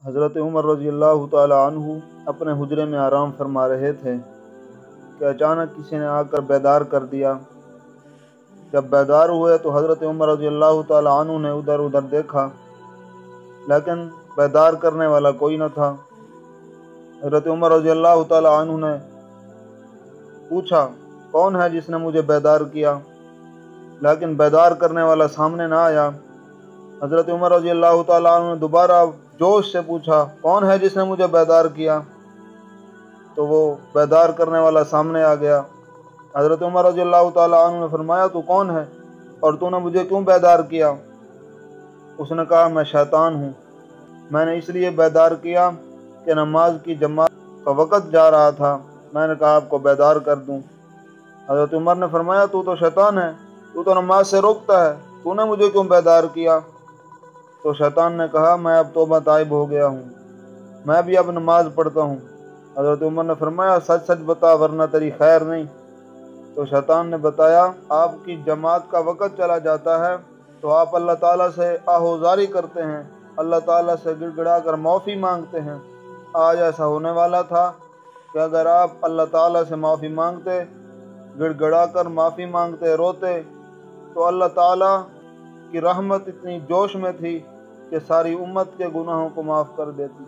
حضرت عمر رضی اللہ تعالی عنہ اپنے حجرے میں آرام فرما رہے تھے کہ اچانک کسی نے آ کر بیدار کر دیا۔ جب بیدار ہوئے تو حضرت عمر رضی اللہ تعالی عنہ نے ادھر ادھر دیکھا، لیکن بیدار کرنے والا کوئی نہ تھا۔ حضرت عمر رضی اللہ تعالی عنہ نے پوچھا، کون ہے جس نے مجھے بیدار کیا؟ لیکن بیدار کرنے والا سامنے نہ آیا۔ حضرت عمر رضی اللہ تعالی عنہ نے دوبارہ جوش سے پوچھا، کون ہے جس نے مجھے بیدار کیا؟ تو وہ بیدار کرنے والا سامنے آ گیا۔ حضرت عمر رضی اللہ تعالی عنہ نے فرمایا، تو کون ہے اور تو نے مجھے کیوں بیدار کیا؟ اس نے کہا، میں شیطان ہوں، میں نے اس لیے بیدار کیا کہ نماز کی جماعت کا وقت جا رہا تھا، میں نے کہا آپ کو بیدار کر دوں۔ حضرت عمر نے فرمایا، تو شیطان ہے، تو نماز سے روکتا ہے، تو نے مجھے کیوں بیدار کیا؟ تو شیطان نے کہا، میں اب توبہ طائب ہو گیا ہوں، میں بھی اب نماز پڑھتا ہوں۔ حضرت عمر نے فرمایا، سچ سچ بتا ورنہ تیری خیر نہیں۔ تو شیطان نے بتایا، آپ کی جماعت کا وقت چلا جاتا ہے تو آپ اللہ تعالیٰ سے آہوزاری کرتے ہیں، اللہ تعالیٰ سے گڑ گڑا کر معافی مانگتے ہیں۔ آج ایسا ہونے والا تھا کہ اگر آپ اللہ تعالیٰ سے معافی مانگتے، گڑ گڑا کر معافی مانگتے، روتے، تو اللہ تعالیٰ کی رحمت اتنی جوش میں تھی کہ ساری امت کے گناہوں کو معاف کر دیتی۔